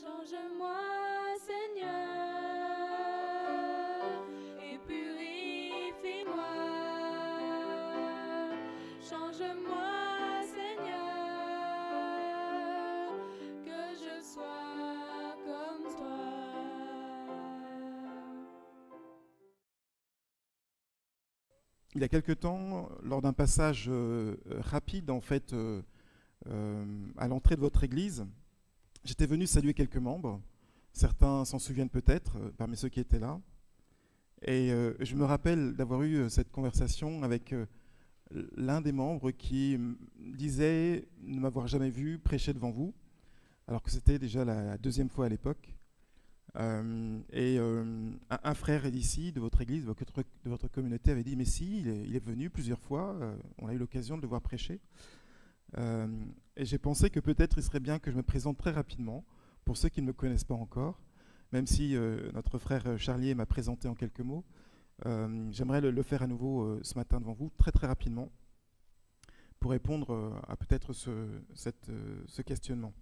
Change-moi, Seigneur, et purifie-moi. Change-moi, Seigneur, que je sois comme toi. Il y a quelque temps, lors d'un passage rapide, en fait, à l'entrée de votre église, j'étais venu saluer quelques membres. Certains s'en souviennent peut-être, parmi ceux qui étaient là. Et je me rappelle d'avoir eu cette conversation avec l'un des membres qui disait ne m'avoir jamais vu prêcher devant vous, alors que c'était déjà la deuxième fois à l'époque. Un frère d'ici, de votre église, de votre communauté, avait dit, mais si, il est venu plusieurs fois, on a eu l'occasion de le voir prêcher. Euh, et j'ai pensé que peut-être il serait bien que je me présente très rapidement, pour ceux qui ne me connaissent pas encore, même si notre frère Charlier m'a présenté en quelques mots. J'aimerais le faire à nouveau ce matin devant vous, très très rapidement, pour répondre à peut-être ce questionnement.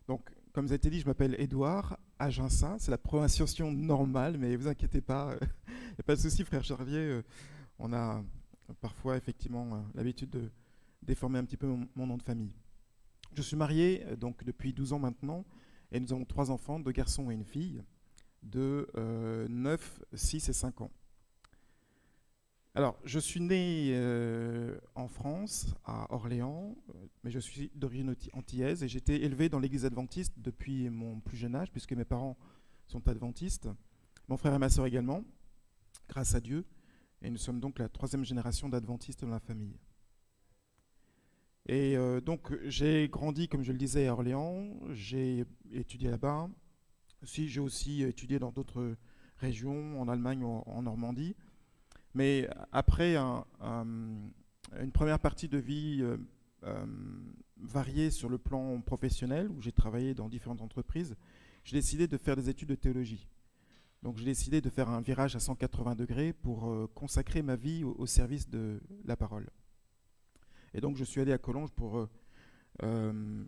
Donc, comme ça a été dit, je m'appelle Édouard Aginsa, c'est la prononciation normale, mais vous inquiétez pas, il n'y a pas de souci, frère Charlier, on a parfois effectivement l'habitude de déformer un petit peu mon nom de famille. Je suis marié donc depuis 12 ans maintenant, et nous avons 3 enfants, 2 garçons et une fille, de 9, 6 et 5 ans. Alors, je suis né en France, à Orléans, mais je suis d'origine antillaise et j'ai été élevé dans l'église adventiste depuis mon plus jeune âge, puisque mes parents sont adventistes, mon frère et ma sœur également, grâce à Dieu, et nous sommes donc la 3e génération d'adventistes dans la famille. Et donc, j'ai grandi, comme je le disais, à Orléans, j'ai étudié là-bas, j'ai aussi étudié dans d'autres régions, en Allemagne ou en Normandie. Mais après une première partie de vie euh, variée sur le plan professionnel, où j'ai travaillé dans différentes entreprises, j'ai décidé de faire des études de théologie. Donc j'ai décidé de faire un virage à 180 degrés pour consacrer ma vie au service de la parole. Et donc je suis allé à Collonges pour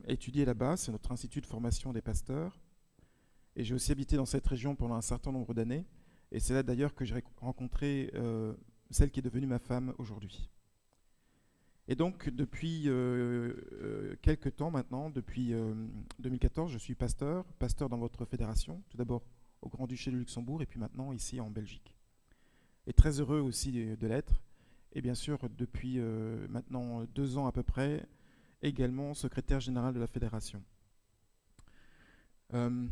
étudier là-bas, c'est notre institut de formation des pasteurs. Et j'ai aussi habité dans cette région pendant un certain nombre d'années. Et c'est là d'ailleurs que j'ai rencontré celle qui est devenue ma femme aujourd'hui. Et donc, depuis quelques temps maintenant, depuis 2014, je suis pasteur dans votre fédération, tout d'abord au Grand-Duché de Luxembourg et puis maintenant ici en Belgique. Et très heureux aussi de l'être. Et bien sûr, depuis maintenant 2 ans à peu près, également secrétaire général de la fédération. Euh,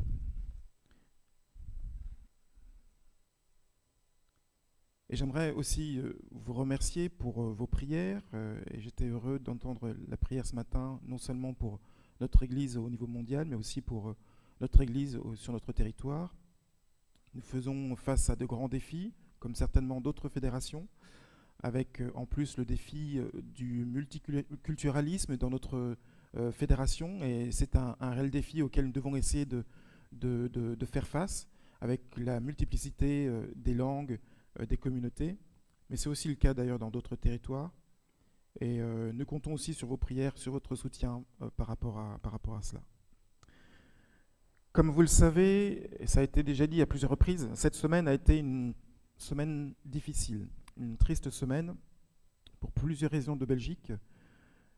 Et j'aimerais aussi vous remercier pour vos prières. Et j'étais heureux d'entendre la prière ce matin, non seulement pour notre Église au niveau mondial, mais aussi pour notre Église sur notre territoire. Nous faisons face à de grands défis, comme certainement d'autres fédérations, avec en plus le défi du multiculturalisme dans notre fédération. Et c'est un réel défi auquel nous devons essayer de faire face, avec la multiplicité des langues, des communautés, mais c'est aussi le cas d'ailleurs dans d'autres territoires. Et nous comptons aussi sur vos prières, sur votre soutien par rapport à cela. Comme vous le savez, et ça a été déjà dit à plusieurs reprises, cette semaine a été une semaine difficile, une triste semaine pour plusieurs régions de Belgique,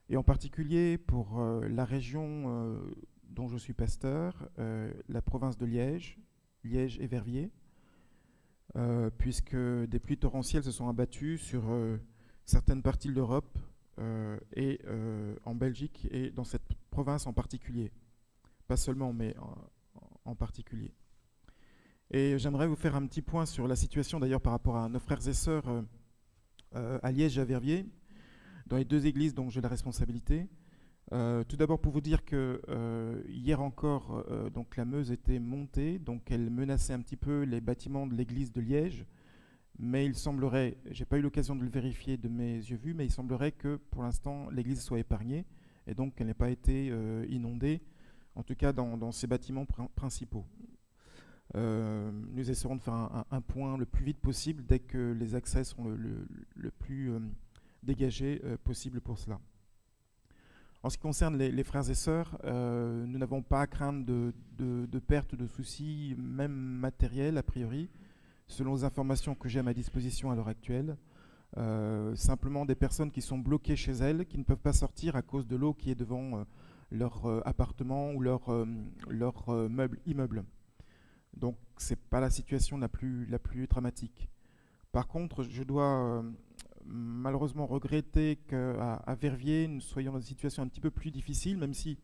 et en particulier pour la région dont je suis pasteur, la province de Liège, Liège et Verviers, puisque des pluies torrentielles se sont abattues sur certaines parties de l'Europe et en Belgique et dans cette province en particulier. Pas seulement, mais en particulier. Et j'aimerais vous faire un petit point sur la situation d'ailleurs par rapport à nos frères et sœurs à Liège et à Verviers, dans les 2 églises dont j'ai la responsabilité. Tout d'abord pour vous dire que hier encore, donc la Meuse était montée, donc elle menaçait un petit peu les bâtiments de l'église de Liège, mais il semblerait, j'ai pas eu l'occasion de le vérifier de mes yeux vus, mais il semblerait que pour l'instant l'église soit épargnée et donc qu'elle n'ait pas été inondée, en tout cas dans ses bâtiments principaux. Nous essaierons de faire un point le plus vite possible dès que les accès seront le plus dégagés possible pour cela. En ce qui concerne les frères et sœurs, nous n'avons pas à craindre de perte de soucis, même matériels a priori, selon les informations que j'ai à ma disposition à l'heure actuelle. Simplement des personnes qui sont bloquées chez elles, qui ne peuvent pas sortir à cause de l'eau qui est devant leur appartement ou leur immeuble. Donc c'est pas la situation la plus dramatique. Par contre, je dois malheureusement regretter qu'à Verviers, nous soyons dans une situation un petit peu plus difficile, même si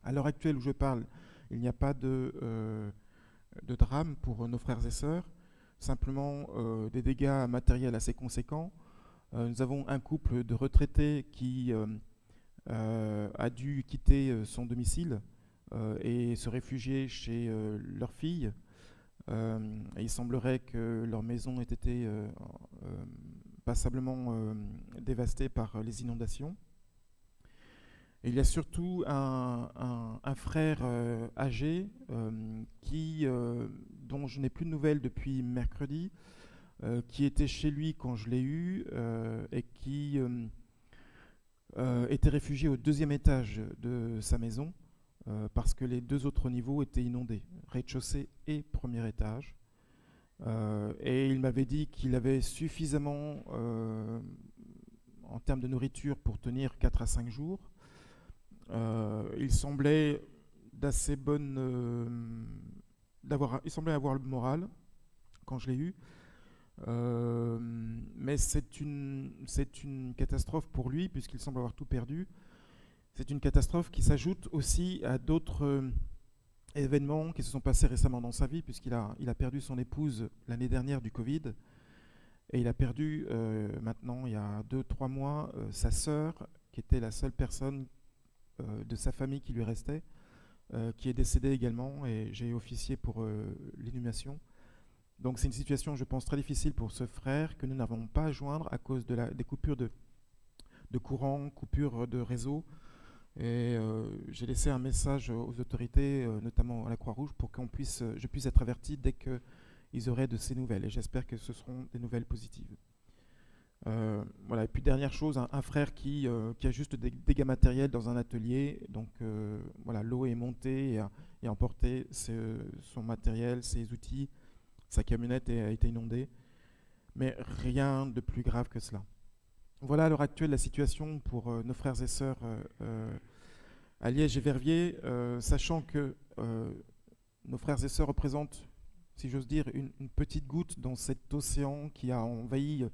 à l'heure actuelle où je parle, il n'y a pas de drame pour nos frères et sœurs, simplement des dégâts matériels assez conséquents. Nous avons un couple de retraités qui a dû quitter son domicile et se réfugier chez leur fille. Et il semblerait que leur maison ait été passablement dévastée par les inondations. Et il y a surtout un frère âgé dont je n'ai plus de nouvelles depuis mercredi, qui était chez lui quand je l'ai eu et qui était réfugié au 2e étage de sa maison parce que les 2 autres niveaux étaient inondés, rez-de-chaussée et 1er étage. Et il m'avait dit qu'il avait suffisamment en termes de nourriture pour tenir 4 à 5 jours. Il semblait d'assez bonne. Il semblait avoir le moral quand je l'ai eu. Mais c'est une catastrophe pour lui, puisqu'il semble avoir tout perdu. C'est une catastrophe qui s'ajoute aussi à d'autres événements qui se sont passés récemment dans sa vie, puisqu'il a perdu son épouse l'année dernière du Covid. Et il a perdu maintenant, il y a 2-3 mois, sa sœur, qui était la seule personne de sa famille qui lui restait, qui est décédée également, et j'ai officié pour l'inhumation. Donc c'est une situation, je pense, très difficile pour ce frère que nous n'avons pas à joindre à cause des coupures de courant, coupures de réseau. Et j'ai laissé un message aux autorités, notamment à la Croix-Rouge, pour que je puisse être averti dès qu'ils auraient de ces nouvelles. Et j'espère que ce seront des nouvelles positives. Voilà. Et puis dernière chose, un frère qui a juste des dégâts matériels dans un atelier. Donc voilà, l'eau est montée et a emporté son matériel, ses outils. Sa camionnette a été inondée. Mais rien de plus grave que cela. Voilà à l'heure actuelle la situation pour nos frères et sœurs à Liège et Verviers, sachant que nos frères et sœurs représentent, si j'ose dire, une petite goutte dans cet océan qui a envahi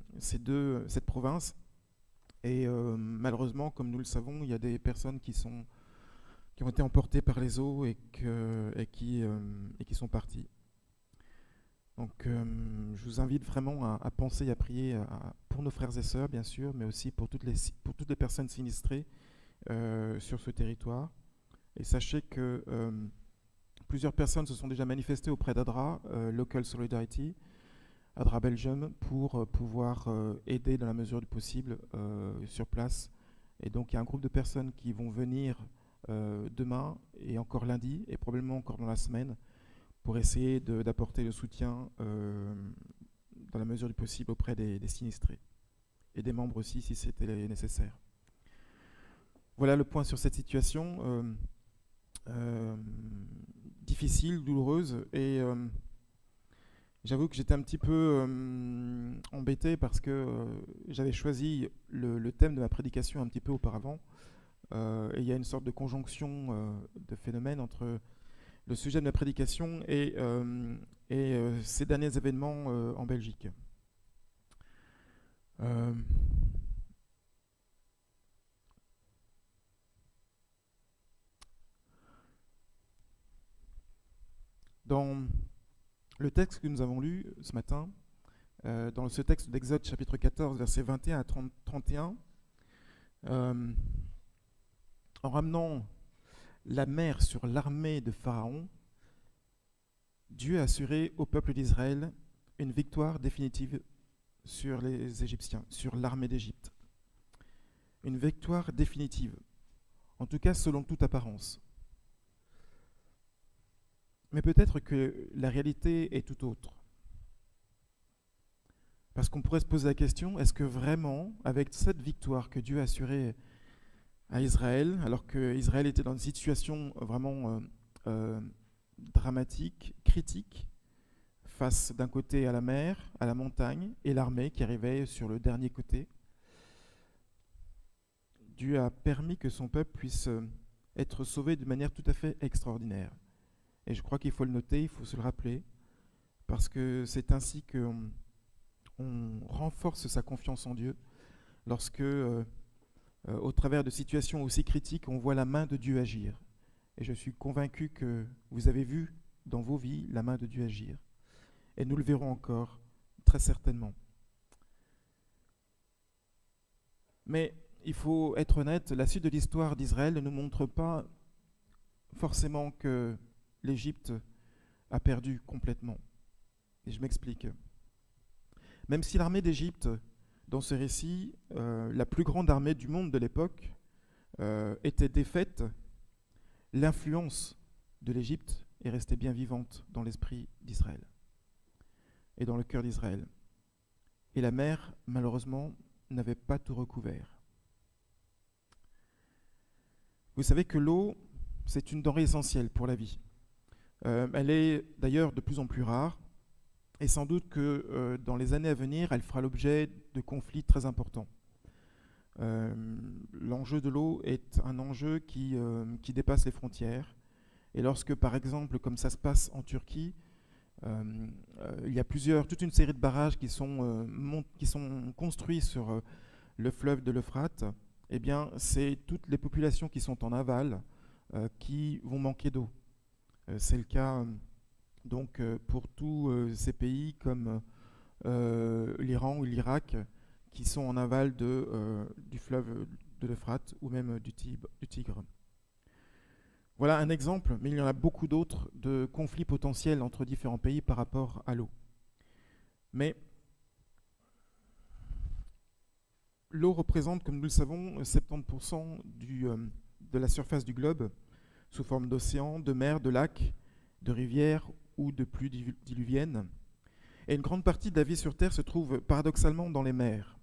cette province. Et malheureusement, comme nous le savons, il y a des personnes qui ont été emportées par les eaux et qui sont parties. Donc je vous invite vraiment à penser et à prier pour nos frères et sœurs, bien sûr, mais aussi pour toutes les personnes sinistrées sur ce territoire. Et sachez que plusieurs personnes se sont déjà manifestées auprès d'ADRA, Local Solidarity, ADRA Belgium, pour pouvoir aider dans la mesure du possible sur place. Et donc il y a un groupe de personnes qui vont venir demain et encore lundi, et probablement encore dans la semaine, pour essayer d'apporter le soutien dans la mesure du possible auprès des sinistrés et des membres aussi si c'était nécessaire. Voilà le point sur cette situation difficile, douloureuse, et j'avoue que j'étais un petit peu embêté parce que j'avais choisi le thème de ma prédication un petit peu auparavant, et il y a une sorte de conjonction de phénomènes entre le sujet de ma prédication et ces derniers événements en Belgique. Dans le texte que nous avons lu ce matin, dans ce texte d'Exode chapitre 14, versets 21 à 31, en ramenant la mer sur l'armée de Pharaon, Dieu a assuré au peuple d'Israël une victoire définitive sur les Égyptiens, sur l'armée d'Égypte. Une victoire définitive, en tout cas selon toute apparence. Mais peut-être que la réalité est tout autre. Parce qu'on pourrait se poser la question, est-ce que vraiment, avec cette victoire que Dieu a assurée à Israël, alors qu'Israël était dans une situation vraiment dramatique, critique, face d'un côté à la mer, à la montagne, et l'armée qui arrivait sur le dernier côté, Dieu a permis que son peuple puisse être sauvé de manière tout à fait extraordinaire. Et je crois qu'il faut le noter, il faut se le rappeler, parce que c'est ainsi qu'on renforce sa confiance en Dieu, lorsque, au travers de situations aussi critiques, on voit la main de Dieu agir. Et je suis convaincu que vous avez vu dans vos vies la main de Dieu agir. Et nous le verrons encore, très certainement. Mais il faut être honnête, la suite de l'histoire d'Israël ne nous montre pas forcément que l'Égypte a perdu complètement. Et je m'explique. Même si l'armée d'Égypte, dans ce récit, la plus grande armée du monde de l'époque, était défaite, l'influence de l'Égypte est restée bien vivante dans l'esprit d'Israël et dans le cœur d'Israël. Et la mer, malheureusement, n'avait pas tout recouvert. Vous savez que l'eau, c'est une denrée essentielle pour la vie. Elle est d'ailleurs de plus en plus rare, et sans doute que dans les années à venir, elle fera l'objet de conflits très importants. L'enjeu de l'eau est un enjeu qui dépasse les frontières. Et lorsque, par exemple, comme ça se passe en Turquie, il y a toute une série de barrages qui sont construits sur le fleuve de l'Euphrate, eh bien, c'est toutes les populations qui sont en aval qui vont manquer d'eau. C'est le cas donc pour tous ces pays comme l'Iran ou l'Irak qui sont en aval du fleuve de l'Euphrate ou même du Tigre. Voilà un exemple, mais il y en a beaucoup d'autres de conflits potentiels entre différents pays par rapport à l'eau. Mais l'eau représente, comme nous le savons, 70% de la surface du globe, sous forme d'océans, de mers, de lacs, de rivières ou de pluies diluviennes. Et une grande partie de la vie sur Terre se trouve paradoxalement dans les mers.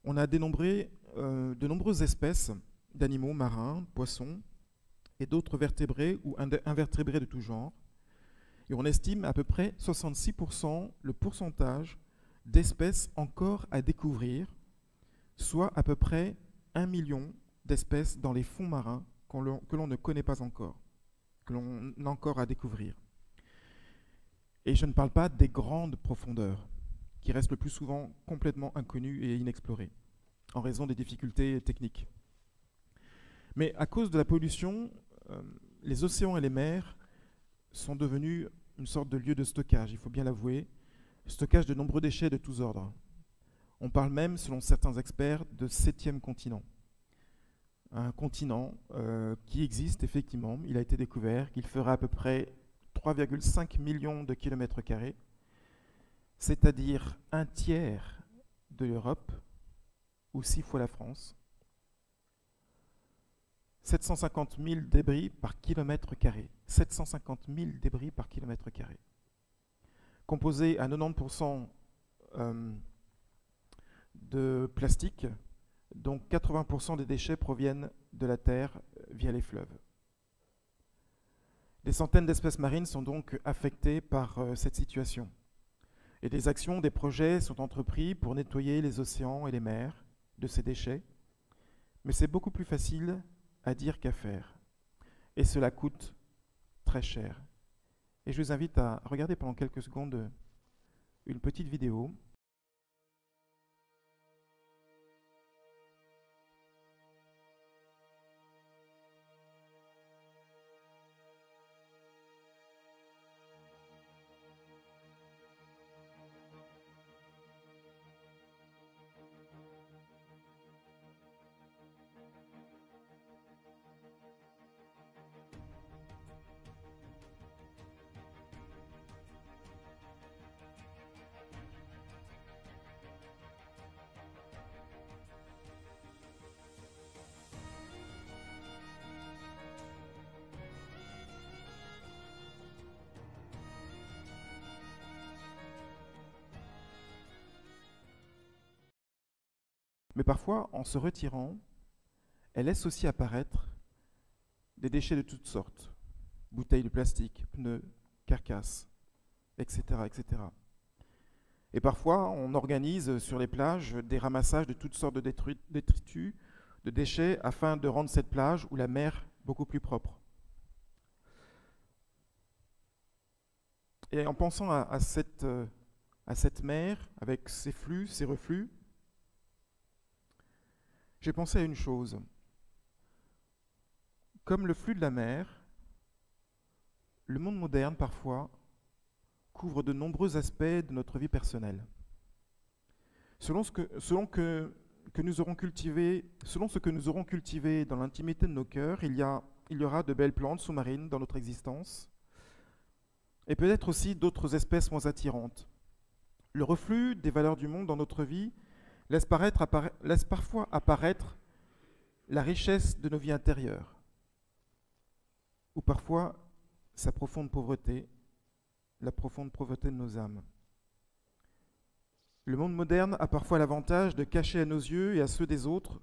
On a dénombré de nombreuses espèces d'animaux marins, poissons, et d'autres vertébrés ou invertébrés de tout genre. Et on estime à peu près 66% le pourcentage d'espèces encore à découvrir, soit à peu près 1 million d'espèces dans les fonds marins que l'on ne connaît pas encore, que l'on a encore à découvrir. Et je ne parle pas des grandes profondeurs, qui restent le plus souvent complètement inconnues et inexplorées, en raison des difficultés techniques. Mais à cause de la pollution, les océans et les mers sont devenus une sorte de lieu de stockage, il faut bien l'avouer, stockage de nombreux déchets de tous ordres. On parle même, selon certains experts, de 7e continent. Un continent qui existe effectivement, il a été découvert, qu'il fera à peu près 3,5 millions de kilomètres carrés, c'est-à-dire un tiers de l'Europe, ou 6 fois la France. 750 000 débris par kilomètre carré. 750 000 débris par kilomètre carré. Composé à 90% de plastique, donc 80% des déchets proviennent de la Terre via les fleuves. Des centaines d'espèces marines sont donc affectées par cette situation. Et des actions, des projets sont entrepris pour nettoyer les océans et les mers de ces déchets. Mais c'est beaucoup plus facile à dire qu'à faire. Et cela coûte très cher. Et je vous invite à regarder pendant quelques secondes une petite vidéo. Mais parfois, en se retirant, elle laisse aussi apparaître des déchets de toutes sortes, bouteilles de plastique, pneus, carcasses, etc., etc. Et parfois, on organise sur les plages des ramassages de toutes sortes de détritus, de déchets, afin de rendre cette plage ou la mer beaucoup plus propre. Et en pensant à cette mer, avec ses flux, ses reflux, j'ai pensé à une chose. Comme le flux de la mer, le monde moderne, parfois, couvre de nombreux aspects de notre vie personnelle. Selon ce que nous aurons cultivé dans l'intimité de nos cœurs, il y aura de belles plantes sous-marines dans notre existence, et peut-être aussi d'autres espèces moins attirantes. Le reflux des valeurs du monde dans notre vie laisse parfois apparaître la richesse de nos vies intérieures, ou parfois sa profonde pauvreté, la profonde pauvreté de nos âmes. Le monde moderne a parfois l'avantage de cacher à nos yeux et à ceux des autres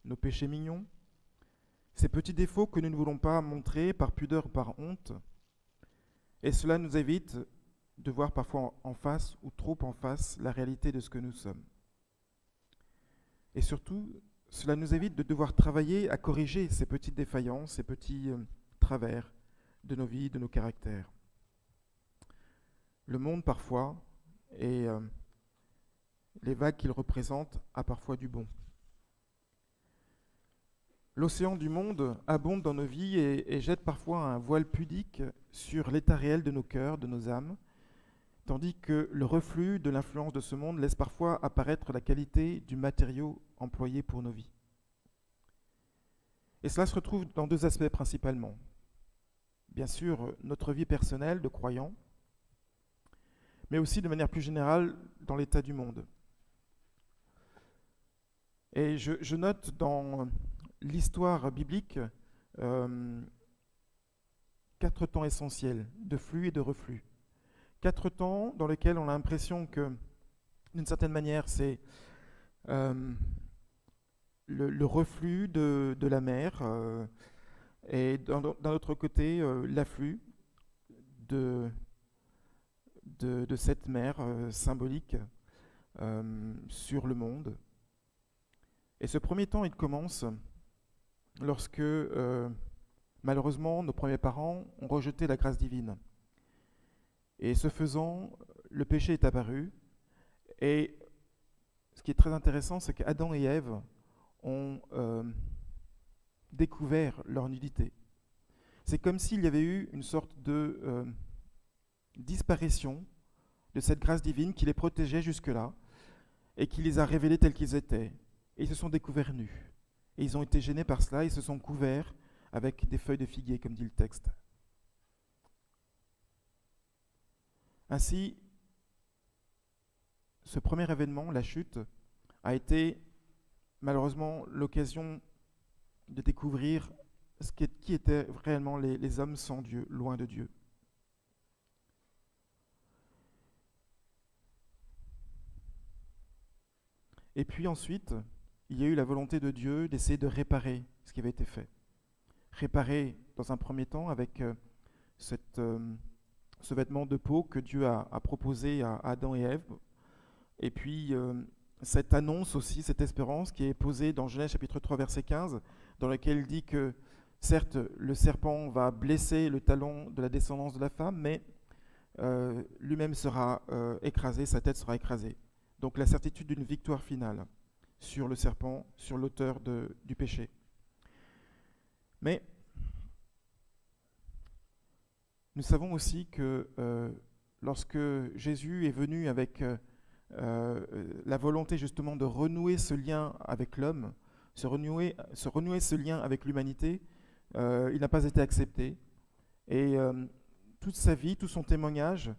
nos péchés mignons, ces petits défauts que nous ne voulons pas montrer par pudeur ou par honte, et cela nous évite de voir parfois en face ou trop en face la réalité de ce que nous sommes. Et surtout, cela nous évite de devoir travailler à corriger ces petites défaillances, ces petits travers de nos vies, de nos caractères. Le monde, parfois, et les vagues qu'il représente, a parfois du bon. L'océan du monde abonde dans nos vies et jette parfois un voile pudique sur l'état réel de nos cœurs, de nos âmes, tandis que le reflux de l'influence de ce monde laisse parfois apparaître la qualité du matériau employé pour nos vies. Et cela se retrouve dans deux aspects principalement. Bien sûr, notre vie personnelle de croyants, mais aussi de manière plus générale dans l'état du monde. Et je note dans l'histoire biblique 4 temps essentiels de flux et de reflux. 4 temps dans lesquels on a l'impression que, d'une certaine manière, c'est le reflux de la mer et d'un autre côté, l'afflux de cette mer symbolique sur le monde. Et ce premier temps, il commence lorsque, malheureusement, nos premiers parents ont rejeté la grâce divine. Et ce faisant, le péché est apparu. Et ce qui est très intéressant, c'est qu'Adam et Ève ont découvert leur nudité. C'est comme s'il y avait eu une sorte de disparition de cette grâce divine qui les protégeait jusque-là et qui les a révélés tels qu'ils étaient. Et ils se sont découverts nus. Et ils ont été gênés par cela, ils se sont couverts avec des feuilles de figuier, comme dit le texte. Ainsi, ce premier événement, la chute, a été malheureusement l'occasion de découvrir qui étaient réellement les hommes sans Dieu, loin de Dieu. Et puis ensuite, il y a eu la volonté de Dieu d'essayer de réparer ce qui avait été fait. Réparer dans un premier temps avec ce vêtement de peau que Dieu a proposé à Adam et Ève. Et puis cette annonce aussi, cette espérance qui est posée dans Genèse chapitre 3 verset 15, dans lequel il dit que certes le serpent va blesser le talon de la descendance de la femme, mais lui-même sera écrasé, sa tête sera écrasée. Donc la certitude d'une victoire finale sur le serpent, sur l'auteur du péché. Mais nous savons aussi que lorsque Jésus est venu avec la volonté justement de renouer ce lien avec l'homme, se renouer ce lien avec l'humanité, il n'a pas été accepté. Et toute sa vie, tout son témoignage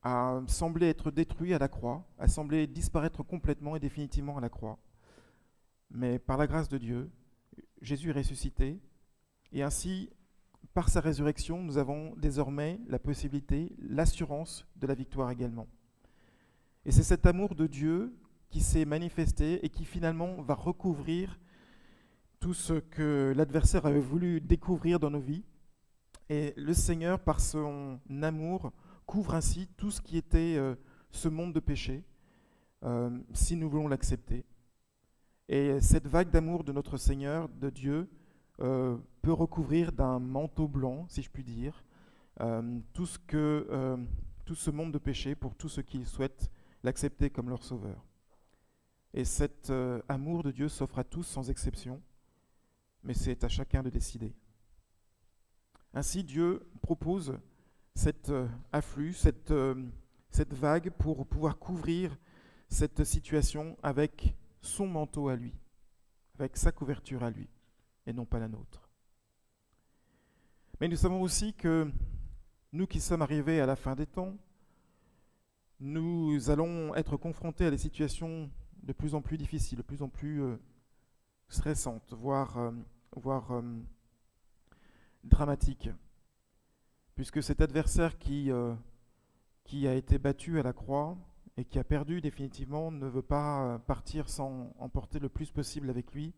a semblé être détruit à la croix, a semblé disparaître complètement et définitivement à la croix. Mais par la grâce de Dieu, Jésus est ressuscité, et ainsi, par sa résurrection, nous avons désormais la possibilité, l'assurance de la victoire également. Et c'est cet amour de Dieu qui s'est manifesté et qui finalement va recouvrir tout ce que l'adversaire avait voulu découvrir dans nos vies. Et le Seigneur, par son amour, couvre ainsi tout ce qui était ce monde de péché, si nous voulons l'accepter. Et cette vague d'amour de notre Seigneur, de Dieu, peut recouvrir d'un manteau blanc, si je puis dire, tout ce monde de péché pour tous ceux qui souhaitent l'accepter comme leur sauveur. Et cet amour de Dieu s'offre à tous sans exception, mais c'est à chacun de décider. Ainsi, Dieu propose cet afflux, cette vague pour pouvoir couvrir cette situation avec son manteau à lui, avec sa couverture à lui, et non pas la nôtre. Mais nous savons aussi que nous qui sommes arrivés à la fin des temps, nous allons être confrontés à des situations de plus en plus difficiles, de plus en plus stressantes, voire dramatiques. Puisque cet adversaire qui a été battu à la croix et qui a perdu définitivement ne veut pas partir sans emporter le plus possible avec lui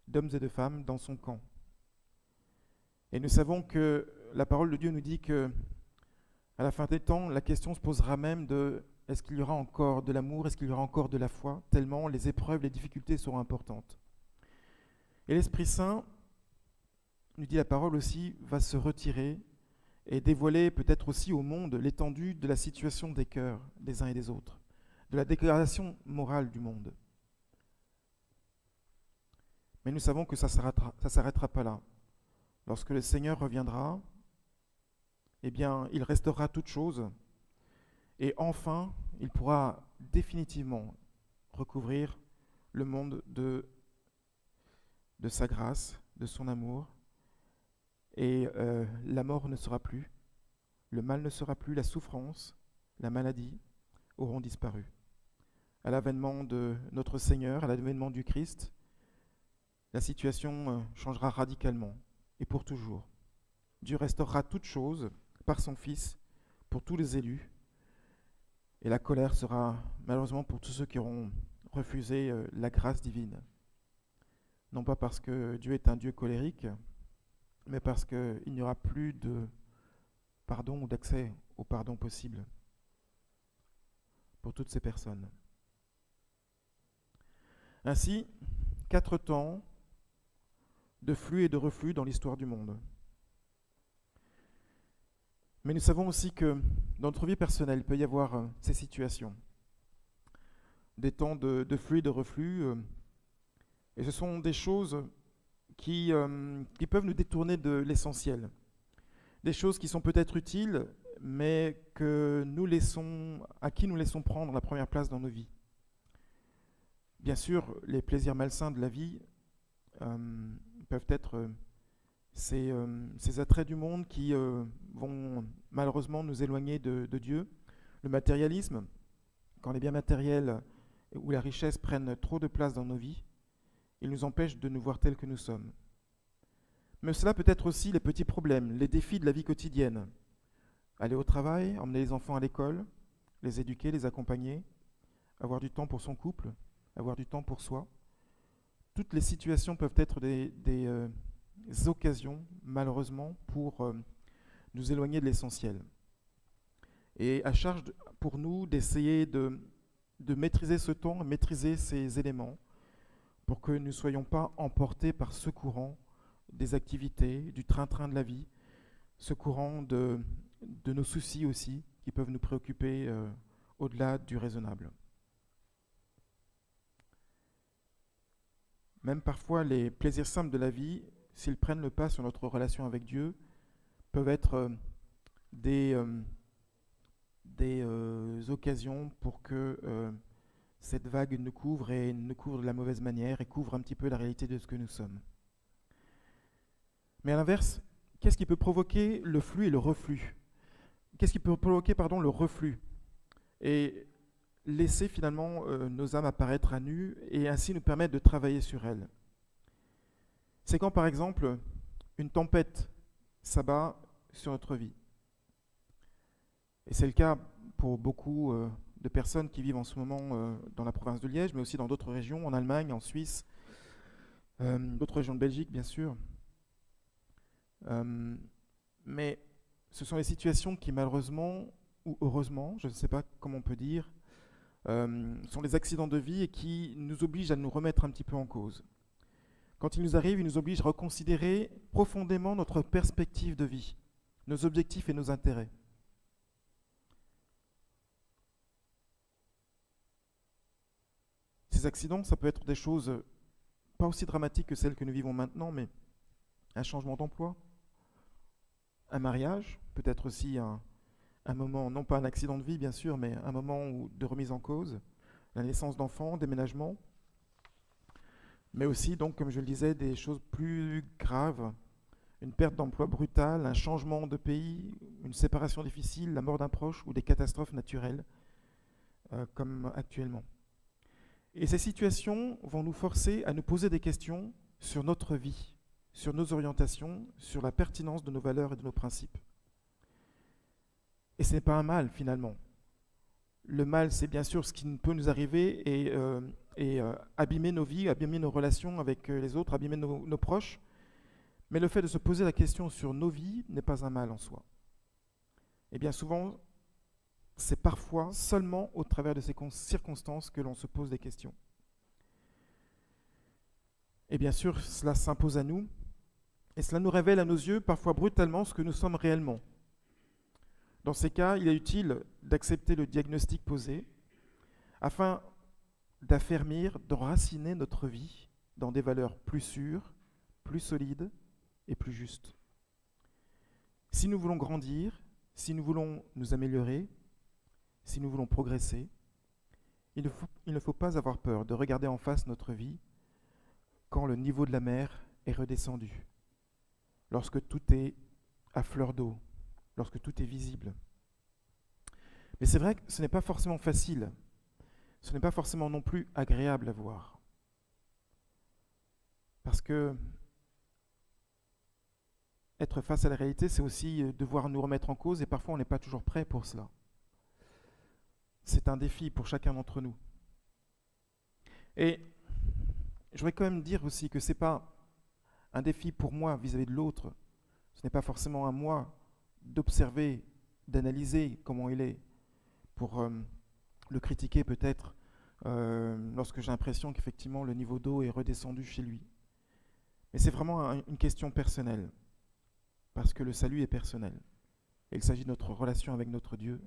d'hommes et de femmes dans son camp. Et nous savons que la parole de Dieu nous dit que à la fin des temps, la question se posera même de est-ce qu'il y aura encore de l'amour, est-ce qu'il y aura encore de la foi, tellement les épreuves, les difficultés seront importantes. Et l'Esprit Saint, nous dit la parole aussi, va se retirer et dévoiler peut-être aussi au monde l'étendue de la situation des cœurs des uns et des autres, de la déclaration morale du monde. Mais nous savons que ça ne s'arrêtera pas là. Lorsque le Seigneur reviendra, eh bien, il restaurera toutes choses et enfin, il pourra définitivement recouvrir le monde de sa grâce, de son amour. Et la mort ne sera plus, le mal ne sera plus, la souffrance, la maladie auront disparu. À l'avènement de notre Seigneur, à l'avènement du Christ, la situation changera radicalement et pour toujours. Dieu restaurera toutes choses par son Fils pour tous les élus. Et la colère sera malheureusement pour tous ceux qui auront refusé la grâce divine. Non pas parce que Dieu est un Dieu colérique, mais parce qu'il n'y aura plus de pardon ou d'accès au pardon possible pour toutes ces personnes. Ainsi, 4 temps de flux et de reflux dans l'histoire du monde. Mais nous savons aussi que dans notre vie personnelle, il peut y avoir ces situations, des temps de flux et de reflux, et ce sont des choses qui peuvent nous détourner de l'essentiel. Des choses qui sont peut-être utiles, mais à qui nous laissons prendre la première place dans nos vies. Bien sûr, les plaisirs malsains de la vie peuvent être ces attraits du monde qui vont malheureusement nous éloigner de Dieu. Le matérialisme, quand les biens matériels ou la richesse prennent trop de place dans nos vies, il nous empêche de nous voir tels que nous sommes. Mais cela peut être aussi les petits problèmes, les défis de la vie quotidienne. Aller au travail, emmener les enfants à l'école, les éduquer, les accompagner, avoir du temps pour son couple, avoir du temps pour soi. Toutes les situations peuvent être des occasions, malheureusement, pour nous éloigner de l'essentiel. Et à charge pour nous d'essayer de maîtriser ce temps, maîtriser ces éléments, pour que nous ne soyons pas emportés par ce courant des activités, du train-train de la vie, ce courant de nos soucis aussi, qui peuvent nous préoccuper au-delà du raisonnable. Même parfois, les plaisirs simples de la vie, s'ils prennent le pas sur notre relation avec Dieu, peuvent être des occasions pour que cette vague nous couvre et nous couvre de la mauvaise manière et couvre un petit peu la réalité de ce que nous sommes. Mais à l'inverse, qu'est-ce qui peut provoquer le flux et le reflux ? Qu'est-ce qui peut provoquer, le reflux ? Et laisser finalement nos âmes apparaître à nu et ainsi nous permettre de travailler sur elles. C'est quand, par exemple, une tempête s'abat sur notre vie. Et c'est le cas pour beaucoup de personnes qui vivent en ce moment dans la province de Liège, mais aussi dans d'autres régions, en Allemagne, en Suisse, d'autres régions de Belgique, bien sûr. Mais ce sont les situations qui, malheureusement, ou heureusement, je ne sais pas comment on peut dire, sont les accidents de vie et qui nous obligent à nous remettre un petit peu en cause. Quand ils nous arrivent, ils nous obligent à reconsidérer profondément notre perspective de vie, nos objectifs et nos intérêts. Ces accidents, ça peut être des choses pas aussi dramatiques que celles que nous vivons maintenant, mais un changement d'emploi, un mariage, peut-être aussi un moment, non pas un accident de vie bien sûr, mais un moment de remise en cause, la naissance d'enfants, déménagement, mais aussi, donc, comme je le disais, des choses plus graves, une perte d'emploi brutale, un changement de pays, une séparation difficile, la mort d'un proche ou des catastrophes naturelles, comme actuellement. Et ces situations vont nous forcer à nous poser des questions sur notre vie, sur nos orientations, sur la pertinence de nos valeurs et de nos principes. Et ce n'est pas un mal, finalement. Le mal, c'est bien sûr ce qui peut nous arriver et abîmer nos vies, abîmer nos relations avec les autres, abîmer nos proches. Mais le fait de se poser la question sur nos vies n'est pas un mal en soi. Et bien souvent, c'est parfois seulement au travers de ces circonstances que l'on se pose des questions. Et bien sûr, cela s'impose à nous, et cela nous révèle à nos yeux, parfois brutalement, ce que nous sommes réellement. Dans ces cas, il est utile d'accepter le diagnostic posé, afin d'affermir, d'enraciner notre vie dans des valeurs plus sûres, plus solides et plus justes. Si nous voulons grandir, si nous voulons nous améliorer, si nous voulons progresser, il ne faut pas avoir peur de regarder en face notre vie quand le niveau de la mer est redescendu, lorsque tout est à fleur d'eau, lorsque tout est visible. Mais c'est vrai que ce n'est pas forcément facile, ce n'est pas forcément non plus agréable à voir. Parce que être face à la réalité, c'est aussi devoir nous remettre en cause et parfois on n'est pas toujours prêt pour cela. C'est un défi pour chacun d'entre nous. Et je voudrais quand même dire aussi que ce n'est pas un défi pour moi vis-à-vis de l'autre. Ce n'est pas forcément à moi d'observer, d'analyser comment il est, pour le critiquer peut-être lorsque j'ai l'impression qu'effectivement le niveau d'eau est redescendu chez lui. Mais c'est vraiment une question personnelle, parce que le salut est personnel. Et il s'agit de notre relation avec notre Dieu,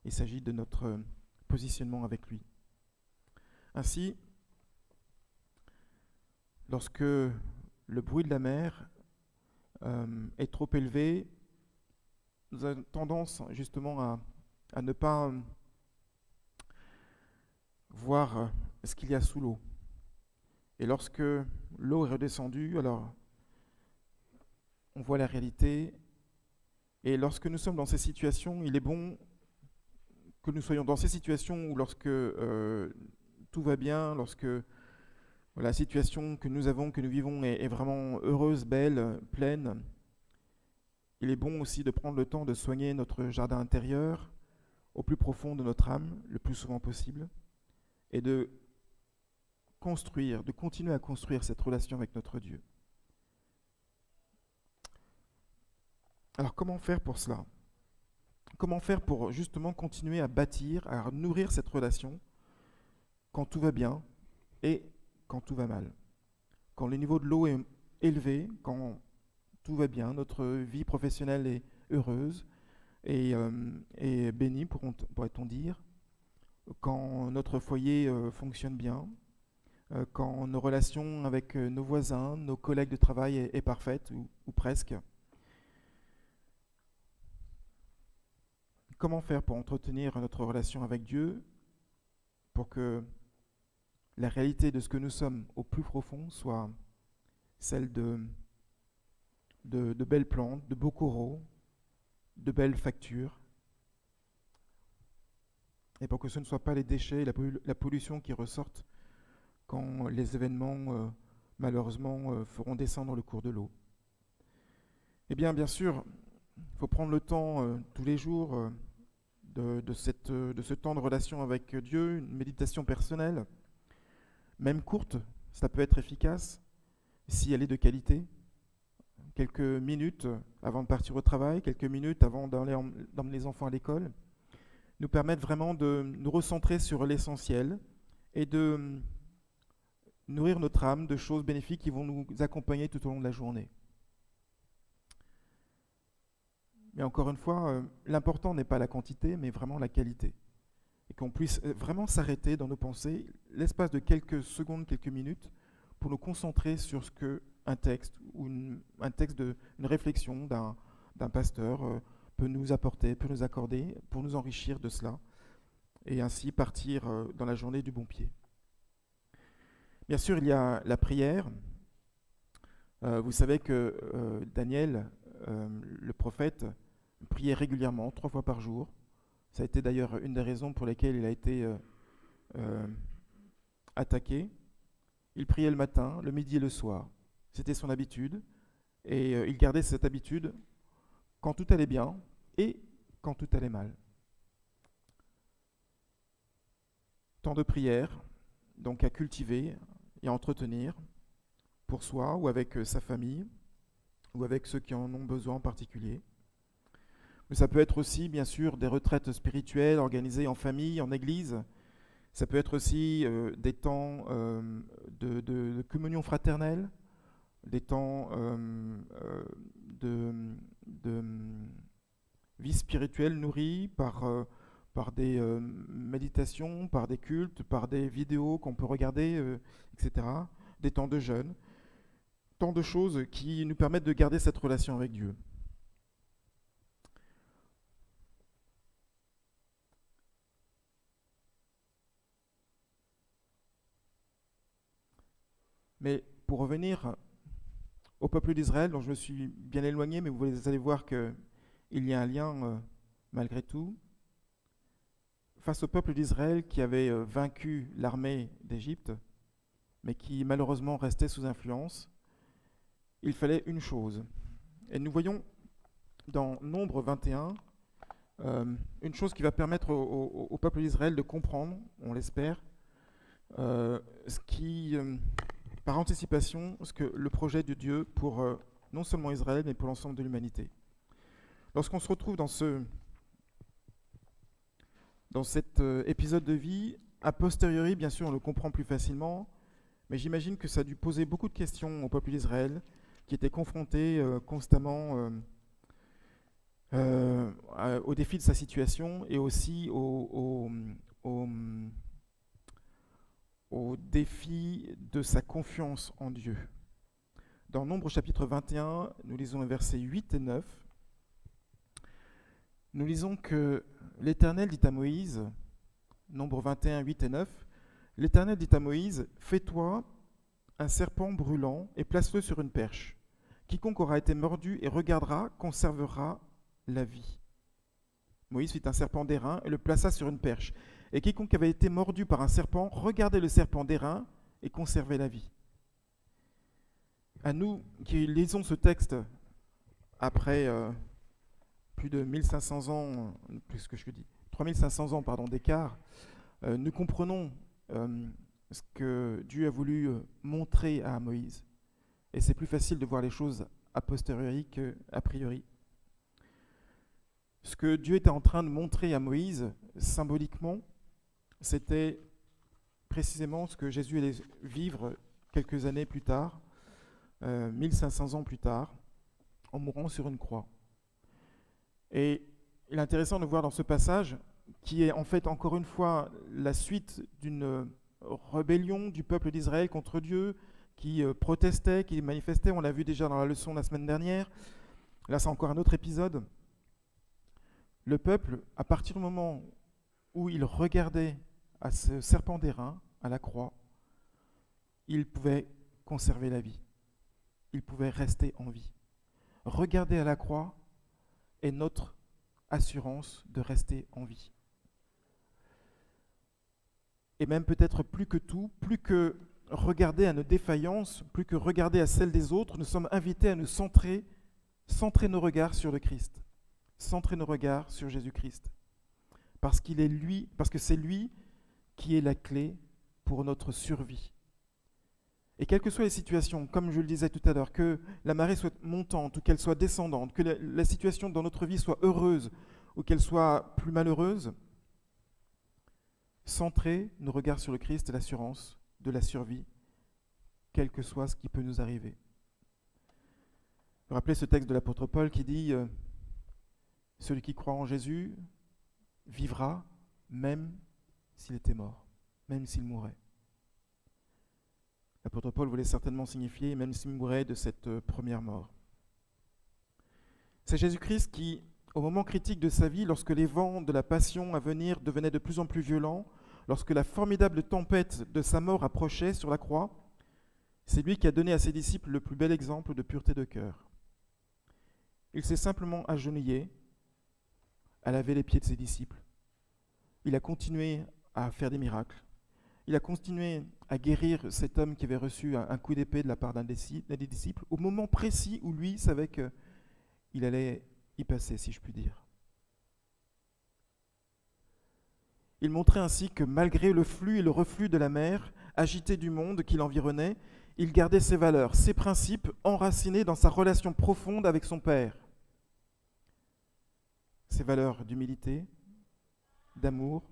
il s'agit de notre positionnement avec lui. Ainsi, lorsque le bruit de la mer est trop élevé, nous avons tendance justement à ne pas voir ce qu'il y a sous l'eau. Et lorsque l'eau est redescendue, alors on voit la réalité. Et lorsque nous sommes dans ces situations, il est bon que nous soyons dans ces situations où lorsque tout va bien, lorsque la situation que nous avons, que nous vivons est vraiment heureuse, belle, pleine, il est bon aussi de prendre le temps de soigner notre jardin intérieur au plus profond de notre âme, le plus souvent possible, et de construire, de continuer à construire cette relation avec notre Dieu. Alors comment faire pour cela ? Comment faire pour justement continuer à bâtir, à nourrir cette relation quand tout va bien et quand tout va mal ? Quand le niveau de l'eau est élevé, quand tout va bien, notre vie professionnelle est heureuse et bénie, pourrait-on dire, quand notre foyer fonctionne bien, quand nos relations avec nos voisins, nos collègues de travail est parfaite, ou presque. Comment faire pour entretenir notre relation avec Dieu, pour que la réalité de ce que nous sommes au plus profond soit celle de belles plantes, de beaux coraux, de belles factures, et pour que ce ne soit pas les déchets, la pollution qui ressortent quand les événements, malheureusement, feront descendre le cours de l'eau. Eh bien sûr, il faut prendre le temps tous les jours de ce temps de relation avec Dieu, une méditation personnelle, même courte, ça peut être efficace si elle est de qualité. Quelques minutes avant de partir au travail, quelques minutes avant d'emmener les enfants à l'école, nous permettent vraiment de nous recentrer sur l'essentiel et de nourrir notre âme de choses bénéfiques qui vont nous accompagner tout au long de la journée. Mais encore une fois, l'important n'est pas la quantité, mais vraiment la qualité. Et qu'on puisse vraiment s'arrêter dans nos pensées, l'espace de quelques secondes, quelques minutes, pour nous concentrer sur ce qu'un texte ou une réflexion d'un pasteur peut nous apporter, peut nous accorder, pour nous enrichir de cela, et ainsi partir dans la journée du bon pied. Bien sûr, il y a la prière. Vous savez que Daniel, le prophète, priait régulièrement, 3 fois par jour. Ça a été d'ailleurs une des raisons pour lesquelles il a été attaqué. Il priait le matin, le midi et le soir. C'était son habitude. Et il gardait cette habitude quand tout allait bien et quand tout allait mal. Temps de prière, donc à cultiver et à entretenir pour soi ou avec sa famille ou avec ceux qui en ont besoin en particulier. Mais ça peut être aussi, bien sûr, des retraites spirituelles organisées en famille, en église. Ça peut être aussi des temps de communion fraternelle, des temps de vie spirituelle nourrie par des méditations, par des cultes, par des vidéos qu'on peut regarder, etc. Des temps de jeûne. Tant de choses qui nous permettent de garder cette relation avec Dieu. Mais pour revenir au peuple d'Israël, dont je me suis bien éloigné, mais vous allez voir qu'il y a un lien malgré tout. Face au peuple d'Israël qui avait vaincu l'armée d'Égypte, mais qui malheureusement restait sous influence, il fallait une chose. Et nous voyons dans Nombre 21 une chose qui va permettre au peuple d'Israël de comprendre, on l'espère, par anticipation, le projet de Dieu pour non seulement Israël, mais pour l'ensemble de l'humanité. Lorsqu'on se retrouve dans cet épisode de vie, a posteriori, bien sûr, on le comprend plus facilement, mais j'imagine que ça a dû poser beaucoup de questions au peuple d'Israël, qui était confronté constamment au défi de sa situation et aussi au défi de sa confiance en Dieu. Dans Nombre chapitre 21, nous lisons les versets 8 et 9. Nous lisons que l'Éternel dit à Moïse, Nombre 21, 8 et 9, l'Éternel dit à Moïse, « Fais-toi un serpent brûlant et place-le sur une perche. Quiconque aura été mordu et regardera conservera la vie. » Moïse fit un serpent d'airain et le plaça sur une perche. Et quiconque avait été mordu par un serpent regardait le serpent d'airain et conservait la vie. À nous qui lisons ce texte après plus de 1500 ans, plus que je dis, 3500 ans d'écart, nous comprenons ce que Dieu a voulu montrer à Moïse. Et c'est plus facile de voir les choses a posteriori qu'a priori. Ce que Dieu était en train de montrer à Moïse, symboliquement, c'était précisément ce que Jésus allait vivre quelques années plus tard, 1500 ans plus tard, en mourant sur une croix. Et il est intéressant de voir dans ce passage, qui est en fait encore une fois la suite d'une rébellion du peuple d'Israël contre Dieu, qui protestait, qui manifestait, on l'a vu déjà dans la leçon la semaine dernière, là c'est encore un autre épisode. Le peuple, à partir du moment où il regardait à ce serpent d'airain, à la croix, il pouvait conserver la vie. Il pouvait rester en vie. Regarder à la croix est notre assurance de rester en vie. Et même peut-être plus que tout, plus que regarder à nos défaillances, plus que regarder à celles des autres, nous sommes invités à nous centrer nos regards sur le Christ, centrer nos regards sur Jésus-Christ. parce que c'est lui qui est la clé pour notre survie. Et quelles que soient les situations, comme je le disais tout à l'heure, que la marée soit montante ou qu'elle soit descendante, que la situation dans notre vie soit heureuse ou qu'elle soit plus malheureuse, centrer nos regards sur le Christ et l'assurance de la survie, quel que soit ce qui peut nous arriver. Vous rappelez ce texte de l'apôtre Paul qui dit celui qui croit en Jésus vivra même s'il était mort, même s'il mourait. L'apôtre Paul voulait certainement signifier même s'il mourait de cette première mort. C'est Jésus-Christ qui, au moment critique de sa vie, lorsque les vents de la passion à venir devenaient de plus en plus violents, lorsque la formidable tempête de sa mort approchait sur la croix, c'est lui qui a donné à ses disciples le plus bel exemple de pureté de cœur. Il s'est simplement agenouillé à laver les pieds de ses disciples. Il a continué à faire des miracles. Il a continué à guérir cet homme qui avait reçu un coup d'épée de la part d'un des disciples au moment précis où lui savait qu'il allait y passer, si je puis dire. Il montrait ainsi que malgré le flux et le reflux de la mer, agité du monde qui l'environnait, il gardait ses valeurs, ses principes enracinés dans sa relation profonde avec son Père. Ses valeurs d'humilité, d'amour,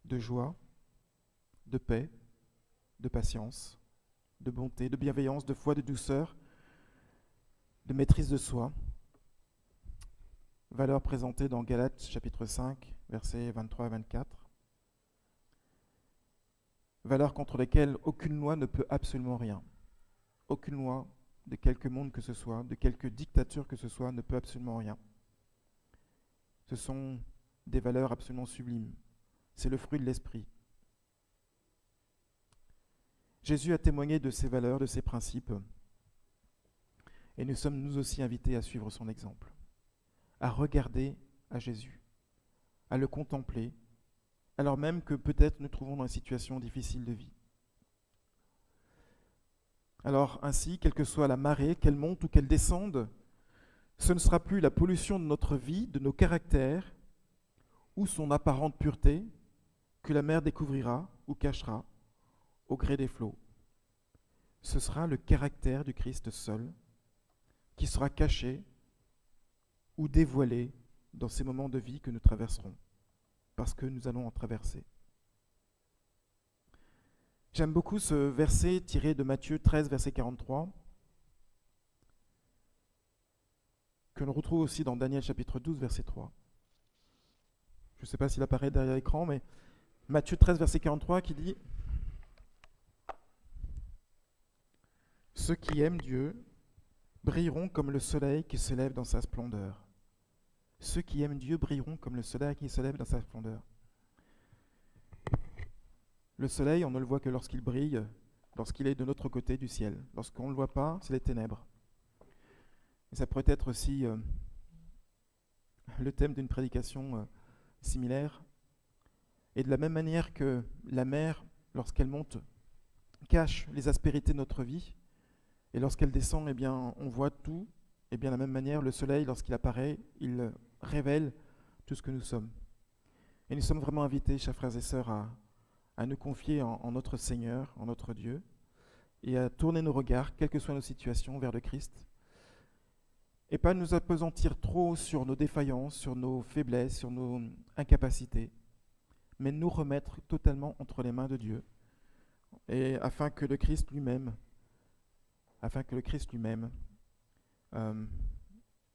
de joie, de paix, de patience, de bonté, de bienveillance, de foi, de douceur, de maîtrise de soi. Valeurs présentées dans Galates chapitre 5, versets 23 et 24. Valeurs contre lesquelles aucune loi ne peut absolument rien. Aucune loi de quelque monde que ce soit, de quelque dictature que ce soit, ne peut absolument rien. Ce sont des valeurs absolument sublimes. C'est le fruit de l'esprit. Jésus a témoigné de ses valeurs, de ses principes, et nous sommes nous aussi invités à suivre son exemple, à regarder à Jésus, à le contempler, alors même que peut-être nous trouvons dans une situation difficile de vie. Alors ainsi, quelle que soit la marée, qu'elle monte ou qu'elle descende, ce ne sera plus la pollution de notre vie, de nos caractères, ou son apparente pureté, que la mer découvrira ou cachera au gré des flots. Ce sera le caractère du Christ seul qui sera caché ou dévoilé dans ces moments de vie que nous traverserons, parce que nous allons en traverser. J'aime beaucoup ce verset tiré de Matthieu 13, verset 43, que l'on retrouve aussi dans Daniel chapitre 12, verset 3. Je ne sais pas s'il apparaît derrière l'écran, mais Matthieu 13, verset 43 qui dit « Ceux qui aiment Dieu brilleront comme le soleil qui se lève dans sa splendeur. » Ceux qui aiment Dieu brilleront comme le soleil qui se lève dans sa splendeur. Le soleil, on ne le voit que lorsqu'il brille, lorsqu'il est de notre côté du ciel. Lorsqu'on ne le voit pas, c'est les ténèbres. Et ça pourrait être aussi le thème d'une prédication similaire. Et de la même manière que la mer, lorsqu'elle monte, cache les aspérités de notre vie, et lorsqu'elle descend, eh bien, on voit tout. Et bien de la même manière, le soleil, lorsqu'il apparaît, il révèle tout ce que nous sommes. Et nous sommes vraiment invités, chers frères et sœurs, à nous confier en notre Seigneur, en notre Dieu, et à tourner nos regards, quelles que soient nos situations, vers le Christ, et pas nous appesantir trop sur nos défaillances, sur nos faiblesses, sur nos incapacités, mais nous remettre totalement entre les mains de Dieu, et afin que le Christ lui-même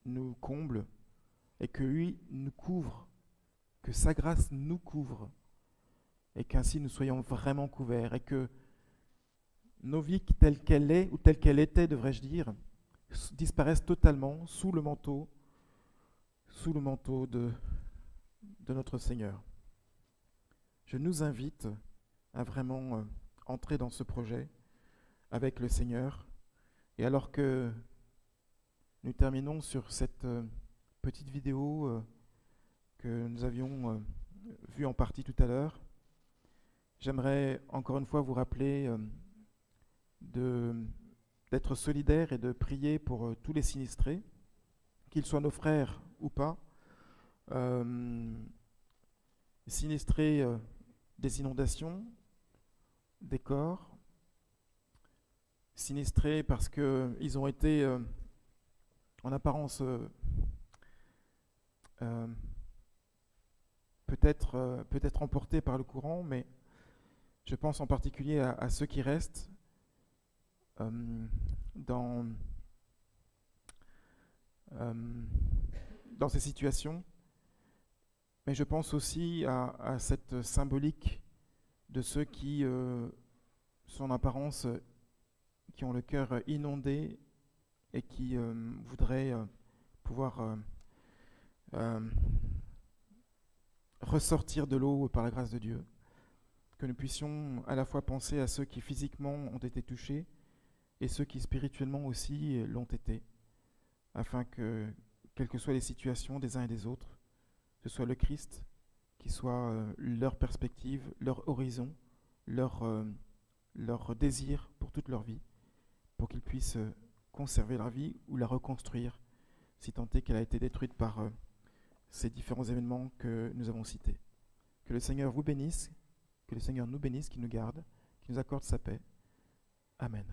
nous comble et que lui nous couvre, que sa grâce nous couvre et qu'ainsi nous soyons vraiment couverts et que nos vies telles qu'elle est ou telles qu'elle était, devrais-je dire, disparaissent totalement sous le manteau de notre Seigneur. Je nous invite à vraiment entrer dans ce projet avec le Seigneur. Et alors que nous terminons sur cette petite vidéo que nous avions vue en partie tout à l'heure, j'aimerais encore une fois vous rappeler d'être solidaires et de prier pour tous les sinistrés, qu'ils soient nos frères ou pas. sinistrés des inondations, des corps, sinistrés parce qu'ils ont été en apparence peut-être emportés par le courant, mais je pense en particulier à ceux qui restent dans, dans ces situations. Mais je pense aussi à cette symbolique de ceux qui sont en apparence, qui ont le cœur inondé et qui voudraient pouvoir ressortir de l'eau par la grâce de Dieu. Que nous puissions à la fois penser à ceux qui physiquement ont été touchés et ceux qui spirituellement aussi l'ont été, afin que, quelles que soient les situations des uns et des autres, ce soit le Christ qui soit leur perspective, leur horizon, leur désir pour toute leur vie, pour qu'ils puissent conserver leur vie ou la reconstruire, si tant est qu'elle a été détruite par ces différents événements que nous avons cités. Que le Seigneur vous bénisse, que le Seigneur nous bénisse, qu'il nous garde, qu'il nous accorde sa paix. Amen.